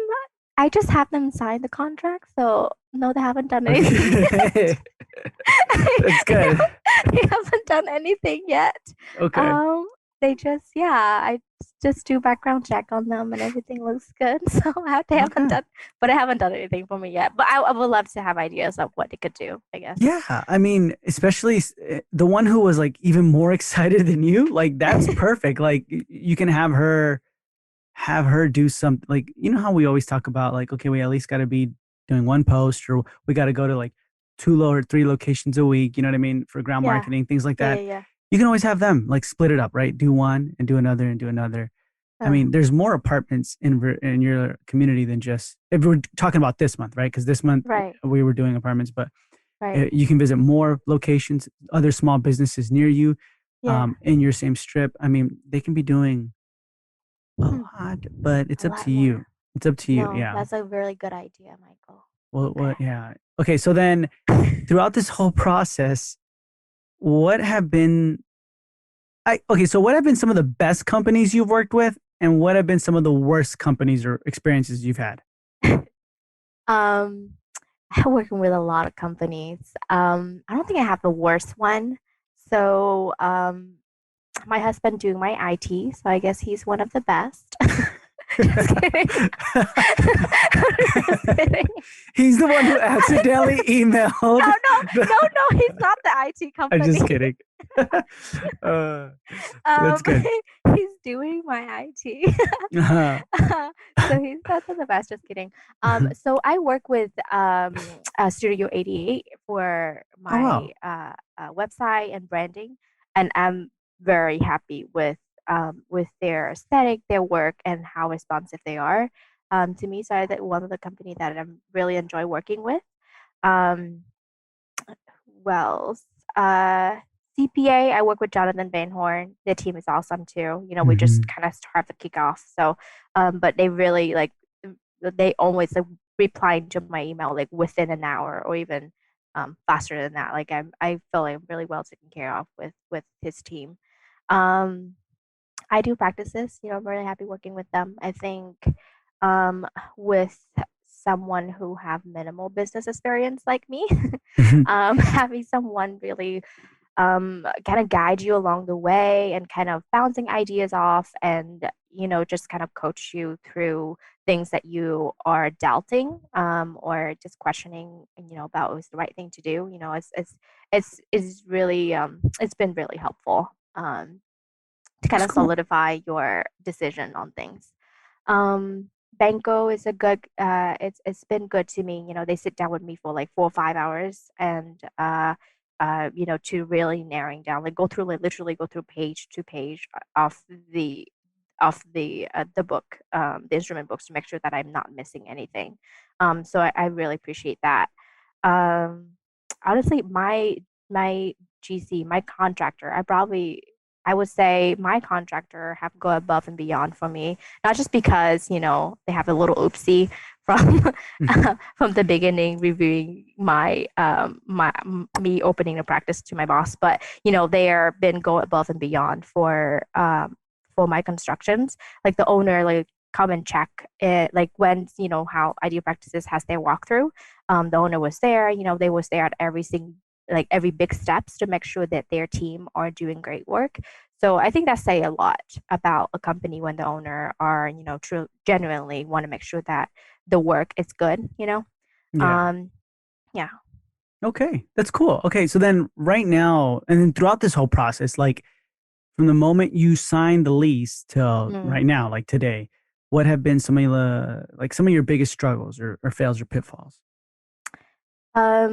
I just have them sign the contract, so no, they haven't done anything yet. Okay. That's good. They haven't done anything yet. Okay. Um, they just, yeah, I just do background check on them and everything looks good. So they haven't Okay. done, but they haven't done anything for me yet. But I would love to have ideas of what they could do, I guess. Yeah, I mean, especially the one who was like even more excited than you, like that's perfect. Like you can have her have her do something like, you know how we always talk about like, okay, we at least got to be doing one post, or we got to go to like or three locations a week, you know what I mean, for ground Yeah. marketing, things like Yeah, yeah, that. yeah. You can always have them like split it up, right? Do one and do another and do another. I Uh, mean, there's more apartments in your community than just, if we're talking about this month, right? Because this month right, we were doing apartments, but right. you can visit more locations, other small businesses near you, Yeah. in your same strip. I mean, they can be doing a Hmm. lot, but it's A up lot to you. more. It's up to you. No, Yeah. that's a really good idea, Michael. Well, Okay. yeah. Okay. So then throughout this whole process, what have been, okay, so what have been some of the best companies you've worked with, and what have been some of the worst companies or experiences you've had? Um, I'm working with a lot of companies. I don't think I have the worst one. So, my husband doing my IT, so I guess he's one of the best. Just kidding. Just kidding. He's the one who accidentally emailed. No, no, The, no, no. He's not the IT I'm just company. kidding. uh, that's Um, good. he's doing my IT. Uh, So he's that's the best. Just kidding. So I work with Studio 88 for oh my wow, website and branding, and I'm very happy with their aesthetic, their work, and how responsive they are to me. So I that one of the company that I really enjoy working with. Um, well, uh, CPA, I work with Jonathan Van Horn. The team is awesome too. You know, we just hmm, kind of have the kickoff. So, but they really like they always like replying to my email like within an hour or even faster than that. Like I feel like I'm really well taken care of with his team. Um, I do practices. You know, I'm really happy working with them. I think um, with someone who have minimal business experience like me, having someone really kind of guide you along the way and kind of bouncing ideas off and just kind of coach you through things that you are doubting or just questioning about what's the right thing to do. It's really it's been really helpful to kind that's of cool. solidify your decision on things. Banco is a good it's been good to me. They sit down with me for like 4 or 5 hours and to really narrowing down, like go through like literally go through page to page of the book, the instrument books to make sure that I'm not missing anything. So I really appreciate that. Um, honestly, my GC, my contractor, I would say my contractor have go above and beyond for me, not just because they have a little oopsie from from the beginning reviewing me opening a practice to my boss, but they are been go above and beyond for my constructions. Like the owner like come and check it, like when how Idea Practices has their walkthrough. The owner was there. They was there at every big steps to make sure that their team are doing great work. So I think that say a lot about a company when the owner are, true genuinely want to make sure that the work is good. Yeah. Um, yeah. Okay, that's cool. Okay, so then right now, and then throughout this whole process, like from the moment you signed the lease till Mm. right now, like today, what have been some of some of your biggest struggles or fails or pitfalls? I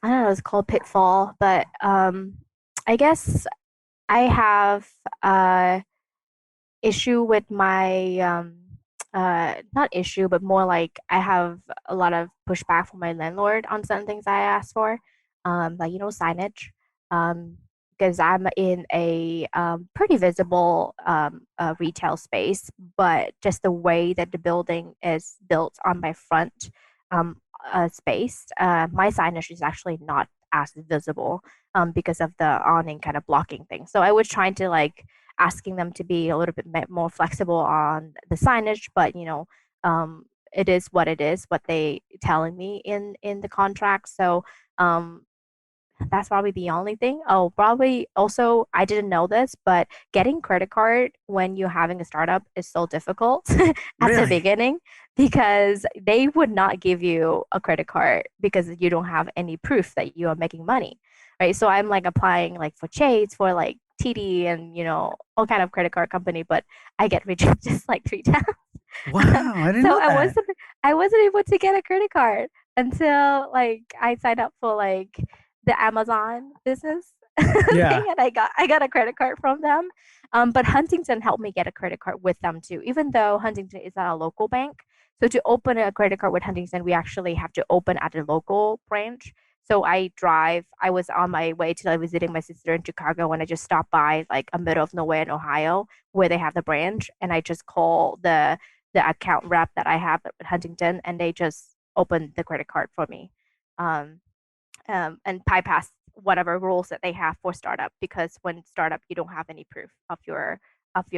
don't know, it's called Pitfall, but I guess I have issue with my not issue, but more like I have a lot of pushback from my landlord on certain things I asked for, like signage, um, because I'm in a pretty visible retail space, but just the way that the building is built on my front space, my signage is actually not as visible because of the awning kind of blocking things. So I was trying to like asking them to be a little bit more flexible on the signage, but it is what it is, what they telling me in the contract. So um, that's probably the only thing. Oh, probably also I didn't know this, but getting credit card when you're having a startup is so difficult at the Really? beginning because they would not give you a credit card because you don't have any proof that you are making money. Right. So I'm like applying like for Chase for like TD and all kind of credit card company, but I get rejected like 3 times. Wow, I didn't So know that. I wasn't able to get a credit card until like I signed up for like the Amazon business thing, Yeah. and I got a credit card from them. But Huntington helped me get a credit card with them too, even though Huntington is not a local bank. So to open a credit card with Huntington, we actually have to open at a local branch. So I drive. I was on my way to like, visiting my sister in Chicago when I just stopped by like a middle of nowhere in Ohio where they have the branch, and I just call the account rep that I have at Huntington, and they just opened the credit card for me, um, and bypass whatever rules that they have for startup. Because when startup, you don't have any proof of your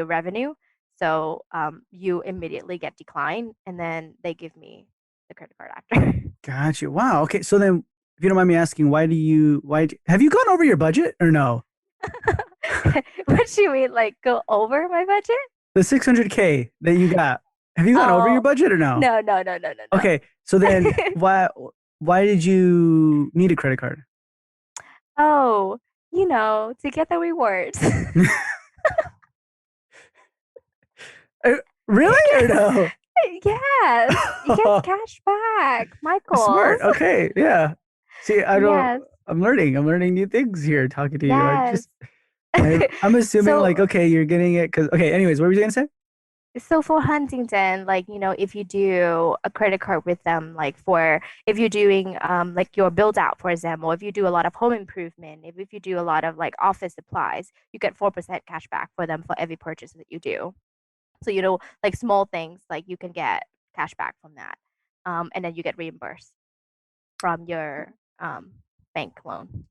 revenue, so you immediately get declined, and then they give me the credit card after. Gotcha. Wow. Okay. So then, if you don't mind me asking, have you gone over your budget or no? What do you mean, like go over my budget? The 600K that you got, have you gone over your Oh, budget or no? no, no, no, no, no, Okay. So then, no. why did you need a credit card? Oh, to get the rewards. Uh, Really or no? Yes, you get cash back, Smart. Michael's. Okay. Yeah. See, I don't. Yes, I'm learning. I'm learning new things here talking to you. yes. I'm assuming like, So, okay, you're getting it because, okay. Anyways, what were you gonna say? so for Huntington, like, if you do a credit card with them, like for if you're doing like your build out, for example, if you do a lot of home improvement, if you do a lot of like office supplies, you get 4% cash back for them for every purchase that you do. So, like small things, like you can get cash back from that. And then you get reimbursed from your bank loan.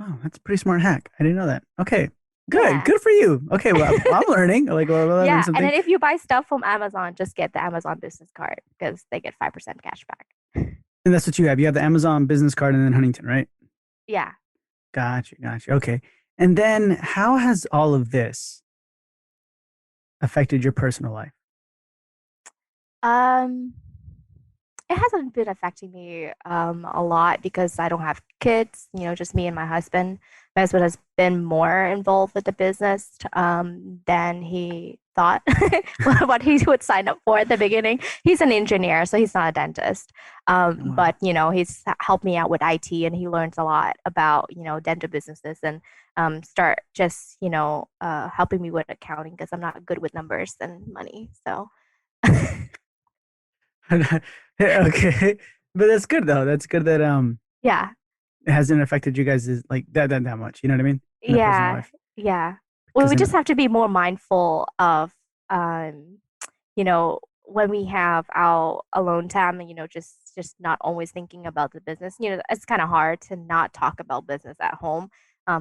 Oh, that's a pretty smart hack. I didn't know that. Okay. Good. Yeah. Good for you. Okay. Well, I'm learning. Like, well, I learned Yeah. And something. then if you buy stuff from Amazon, just get the Amazon business card because they get 5% cash back. And that's what you have. You have the Amazon business card and then Huntington, right? Yeah. Gotcha. Gotcha. Okay. And then how has all of this affected your personal life? Um, it hasn't been affecting me a lot because I don't have kids, just me and my husband. My husband has been more involved with the business than he thought what he would sign up for at the beginning. He's an engineer, so he's not a dentist. Wow. But he's helped me out with IT, and he learns a lot about dental businesses, and start just helping me with accounting because I'm not good with numbers and money. So Okay. But that's good though. That's good that yeah. it hasn't affected you guys like that much. You know what I mean? In a personal Yeah, life. yeah. Well, Because we then just have to be more mindful of, when we have our alone time, and just not always thinking about the business. It's kind of hard to not talk about business at home,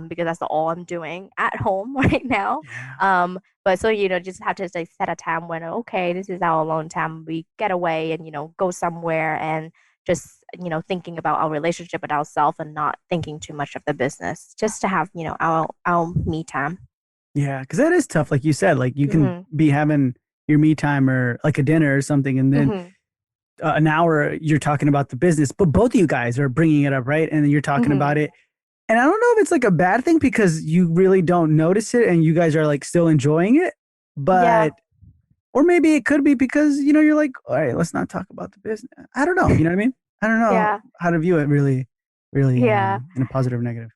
because that's all I'm doing at home right now. yeah. But so just have to like set a time when okay, this is our alone time. We get away and go somewhere and just thinking about our relationship with ourselves and not thinking too much of the business, just to have our me time. Yeah, because that is tough. Like you said, like you can Hmm. be having your me time or like a dinner or something, and then Hmm. an hour you're talking about the business, but both of you guys are bringing it up, right? And then you're talking about Hmm. it. And I don't know if it's like a bad thing because you really don't notice it and you guys are like still enjoying it, Yeah. but or maybe it could be because you're like, all right, let's not talk about the business. I don't know. You know what I mean? I don't know Yeah. how to view it really, really Yeah. in a positive or negative.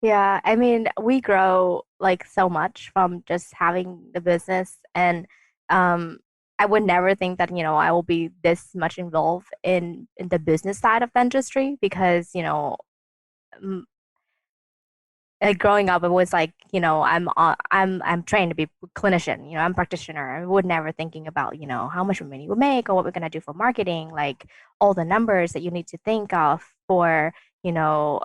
Yeah. I mean, we grow like so much from just having the business, and um I would never think that I will be this much involved in the business side of dentistry because m- like growing up, it was like I'm trained to be a clinician. I'm a practitioner. I would never thinking about how much money we make or what we're gonna do for marketing, like all the numbers that you need to think of for your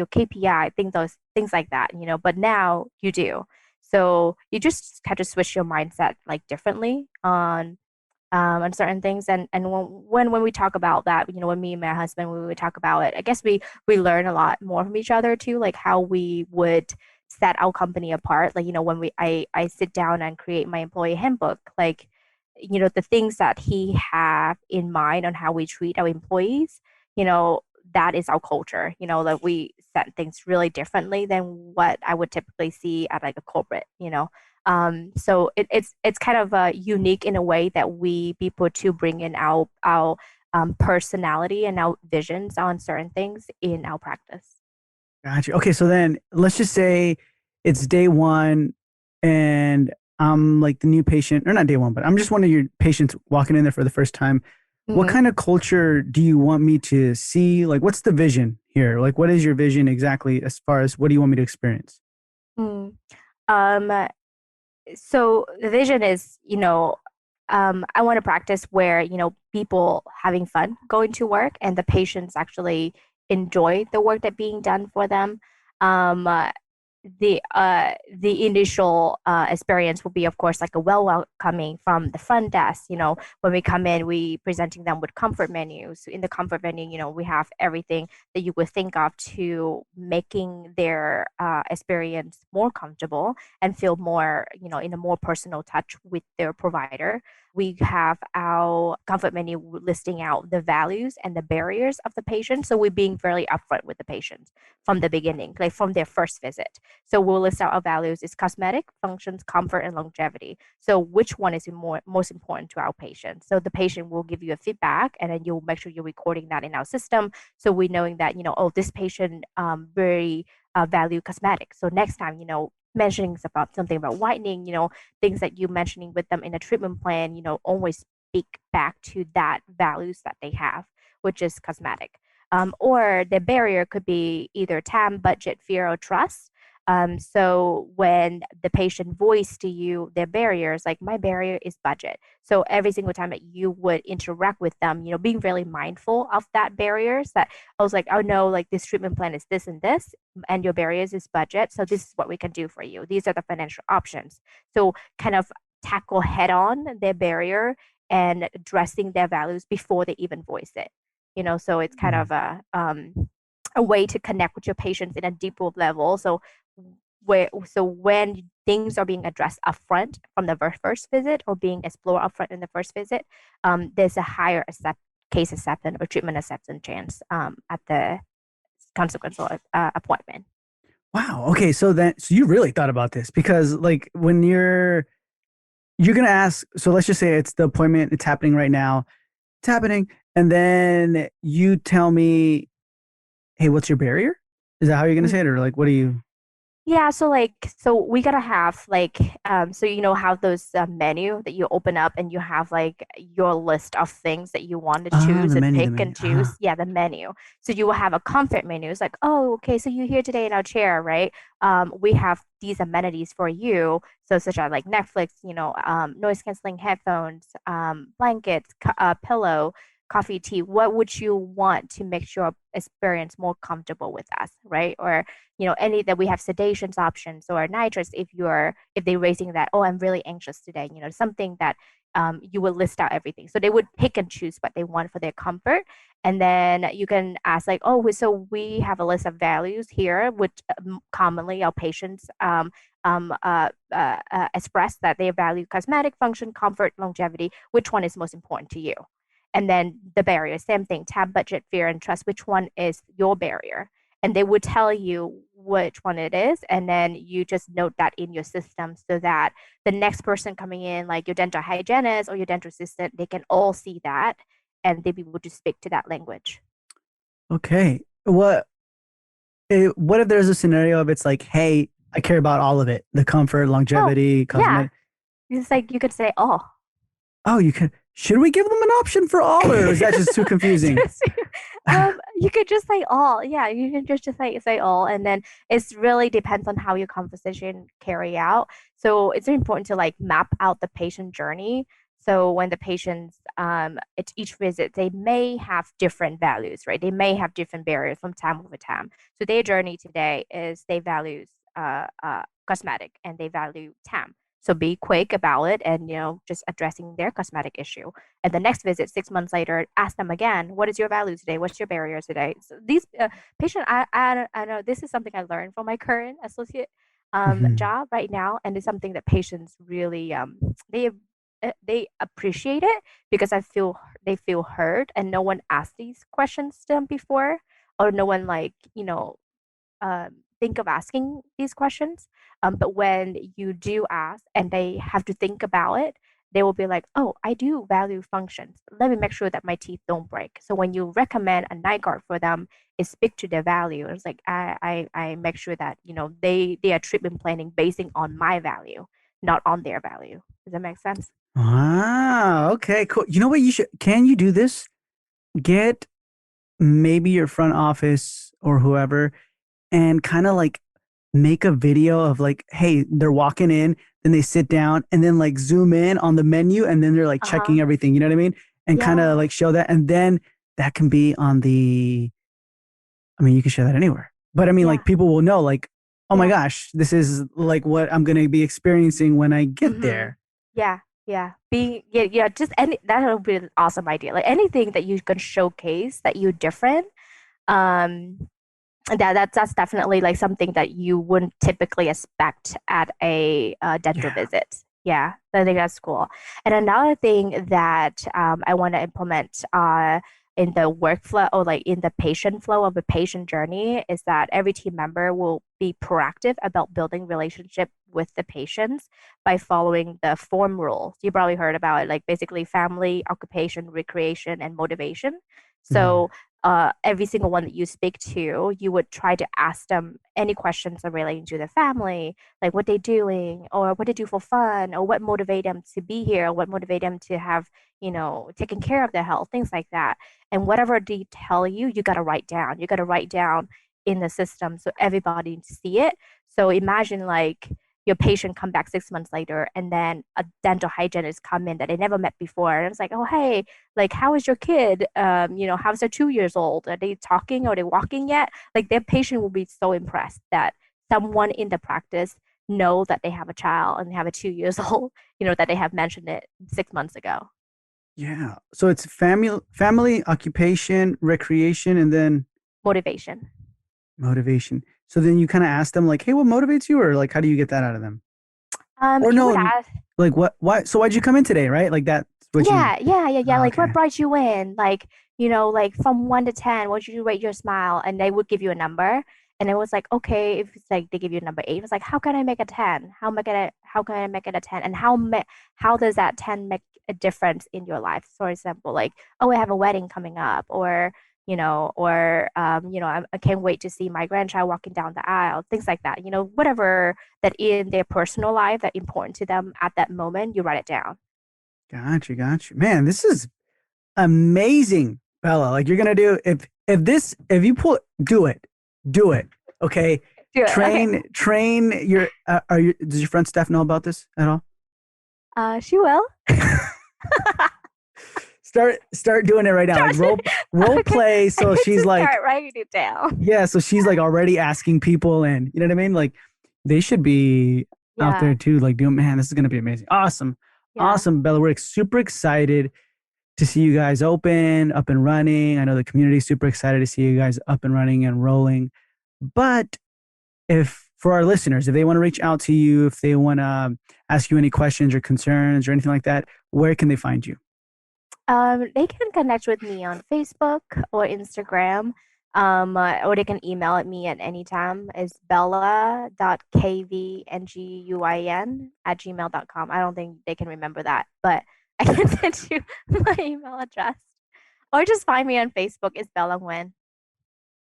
KPI, think those things like that. But now you do. So you just have to switch your mindset like differently on certain things. And when we talk about that, when me and my husband, when we talk about it, I guess we learn a lot more from each other too, like how we would set our company apart. Like when I sit down and create my employee handbook, like the things that he have in mind on how we treat our employees, you know that is our culture, that we set things really differently than what I would typically see at like a corporate. So it's kind of unique in a way that we people to bring in our personality and our visions on certain things in our practice. Gotcha. Okay, so then let's just say it's day one and I'm like the new patient, or not day one, but I'm just one of your patients walking in there for the first time. What Hmm. kind of culture do you want me to see? Like, what's the vision here? Like, what is your vision exactly as far as what do you want me to experience? Mm. Um, so the vision is, I want to practice where, people having fun going to work and the patients actually enjoy the work that being done for them. Um, uh, the initial experience will be, of course, like a welcoming from the front desk. When we come in, we presenting them with comfort menus. In the comfort menu, we have everything that you would think of to making their experience more comfortable and feel more, in a more personal touch with their provider. We have our comfort menu listing out the values and the barriers of the patient. So we're being fairly upfront with the patient from the beginning, like from their first visit. So we'll list out our values is cosmetic, functions, comfort, and longevity. So which one is most important to our patient? So the patient will give you a feedback, and then you'll make sure you're recording that in our system. So we knowing that oh, this patient very value cosmetic. So next time mentioning about something about whitening, things that you mentioning with them in a treatment plan, always speak back to that values that they have, which is cosmetic. Or the barrier could be either time, budget, fear, or trust. So when the patient voice to you their barriers, like my barrier is budget. So every single time that you would interact with them, being really mindful of that barriers that I was like, oh no, like this treatment plan is this and this, and your barriers is budget. So this is what we can do for you. These are the financial options. So kind of tackle head on their barrier and addressing their values before they even voice it. So it's kind Mm. of a way to connect with your patients in a deeper level. So when things are being addressed upfront from the first visit or being explored upfront in the first visit, there's a higher case acceptance or treatment acceptance chance at the consequential appointment. Wow. Okay, so you really thought about this because like when you're gonna ask, so let's just say it's the appointment, it's happening right now, it's happening, and then you tell me, hey, what's your barrier? Is that how you're gonna say it, or like what do you? Yeah, so we gotta have like so have those menu that you open up and you have like your list of things that you want to Ah, choose the and menu, the pick menu. and choose. Yeah, the menu. So you will have a comfort menu. It's like, oh, okay, so you're here today in our chair, right? We have these amenities for you. So such as like Netflix, noise canceling headphones, blankets, pillow, coffee, tea. What would you want to make sure experience more comfortable with us, right? Or any that we have sedations options or nitrous if they're raising that, oh, I'm really anxious today, something that you will list out everything. So they would pick and choose what they want for their comfort. And then you can ask like, oh, so we have a list of values here, which commonly our patients express that they value cosmetic, function, comfort, longevity. Which one is most important to you? And then the barrier, same thing, time, budget, fear, and trust. Which one is your barrier? And they would tell you which one it is, and then you just note that in your system so that the next person coming in, like your dental hygienist or your dental assistant, they can all see that and they be able to speak to that language. Okay. What if there's a scenario of it's like, hey, I care about all of it, the comfort, Oh, longevity, yeah. cosmetic. It's like you could say, oh, Oh, you can. Should we give them an option for all, or is that just too confusing? just, you could just say all. Yeah, you can just say all, and then it's really depends on how your conversation carry out. So it's important to like map out the patient journey. So when the patients at each visit, they may have different values, right? They may have different barriers from time over time. So their journey today is they values cosmetic and they value time. So be quick about it and just addressing their cosmetic issue. And the next visit, 6 months later, ask them again, what is your value today? What's your barrier today? So these patient, I know this is something I learned from my current associate Mhm. job right now, and it's something that patients really they appreciate it because I feel they feel heard, and no one asked these questions to them before. or no one like, think of asking these questions. But when you do ask and they have to think about it, they will be like, oh, I do value functions. Let me make sure that my teeth don't break. So when you recommend a night guard for them, it speak to their value. It's like I make sure that, they are treatment planning basing on my value, not on their value. Does that make sense? Ah, okay, cool. You know what you should, can you do this? Get maybe your front office or whoever and kind of like make a video of like, hey, they're walking in, then they sit down and then like zoom in on the menu and then they're like Uh-huh. checking everything, you know what I mean? And kind of Yeah. like show that. And then that can be on I mean, you can share that anywhere. But I mean, Yeah. like people will know, like, oh my Yeah. gosh, this is like what I'm going to be experiencing when I get Mm-hmm. there. Yeah, yeah. Yeah, just any that would be an awesome idea. Like anything that you can showcase that you're different. Um, that's definitely like something that you wouldn't typically expect at a dental Yeah. visit. Yeah, I think that's cool. And another thing that I want to implement in the workflow or like in the patient flow of a patient journey is that every team member will be proactive about building relationship with the patients by following the form rules. You probably heard about it, like basically family, occupation, recreation, and motivation. Mhm. So every single one that you speak to, you would try to ask them any questions relating to the family, like what they're doing, or what they do for fun, or what motivate them to be here, or what motivate them to have, taking care of their health, things like that. And whatever they tell you, you got to write down. You got to write down in the system so everybody can see it. So imagine like your patient come back 6 months later and then a dental hygienist come in that they never met before and it's like, oh hey, like how is your kid, how's their 2 years old, are they talking, are they walking yet? Like their patient will be so impressed that someone in the practice know that they have a child and they have a 2 years old, that they have mentioned it 6 months ago. Yeah. So it's family, occupation, recreation, and then Motivation. motivation. So then you kind of ask them like, hey, what motivates you? Or like, how do you get that out of them? Or You would no, ask. like why, so why'd you come in today? Right? Like that's what you, Yeah. Like, what okay. brought you in? Like, like from 1 to 10, what would you rate your smile? And they would give you a number. And it was like, okay, if it's like they give you a number 8, it was like, how can I make a 10? How can I make it a 10? And how does that 10 make a difference in your life? For example, like, oh, I have a wedding coming up, I can't wait to see my grandchild walking down the aisle, things like that. Whatever that in their personal life that important to them at that moment, you write it down. Got you. Man, this is amazing, Bella. Like you're gonna do if you pull do it. Okay. Do it. Okay. Train your does your front staff know about this at all? She will. Start doing it right now. Like role Okay. play. I So need she's to like, start writing it down. yeah, so she's like already asking people and you know what I mean? Like they should be out Yeah. there too, like doing, man, this is gonna be amazing. Awesome. Yeah. Awesome, Bella. We're like, super excited to see you guys up and running. I know the community's super excited to see you guys up and running and rolling. But if for our listeners, if they want to reach out to you, if they want to ask you any questions or concerns or anything like that, where can they find you? They can connect with me on Facebook or Instagram. Or they can email at me at any time. It's bella.kvnguin@gmail.com. I don't think they can remember that, but I can send you my email address. Or just find me on Facebook. It's Bella Nguyen.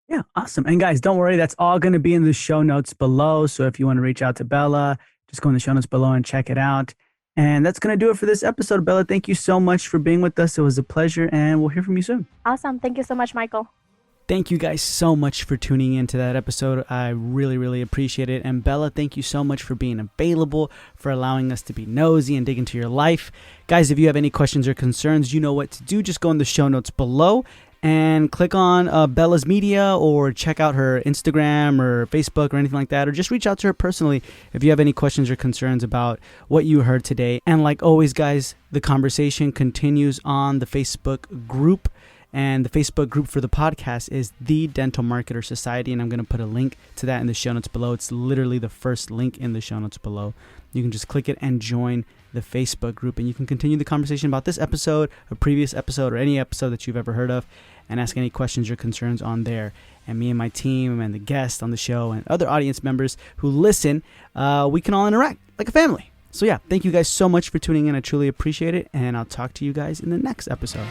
Yeah, awesome. And guys, don't worry, that's all going to be in the show notes below. So if you want to reach out to Bella, just go in the show notes below and check it out. And that's going to do it for this episode, Bella. Thank you so much for being with us. It was a pleasure, and we'll hear from you soon. Awesome. Thank you so much, Michael. Thank you guys so much for tuning into that episode. I really, really appreciate it. And Bella, thank you so much for being available, for allowing us to be nosy and dig into your life. Guys, if you have any questions or concerns, you know what to do. Just go in the show notes below and click on Bella's media or check out her Instagram or Facebook or anything like that, or just reach out to her personally if you have any questions or concerns about what you heard today. And like always, guys, the conversation continues on the Facebook group. And the Facebook group for the podcast is the Dental Marketer Society. And I'm going to put a link to that in the show notes below. It's literally the first link in the show notes below. You can just click it and join the Facebook group. And you can continue the conversation about this episode, a previous episode, or any episode that you've ever heard of. and ask any questions or concerns on there. And me and my team and the guests on the show and other audience members who listen, we can all interact like a family. So yeah, thank you guys so much for tuning in. I truly appreciate it. And I'll talk to you guys in the next episode.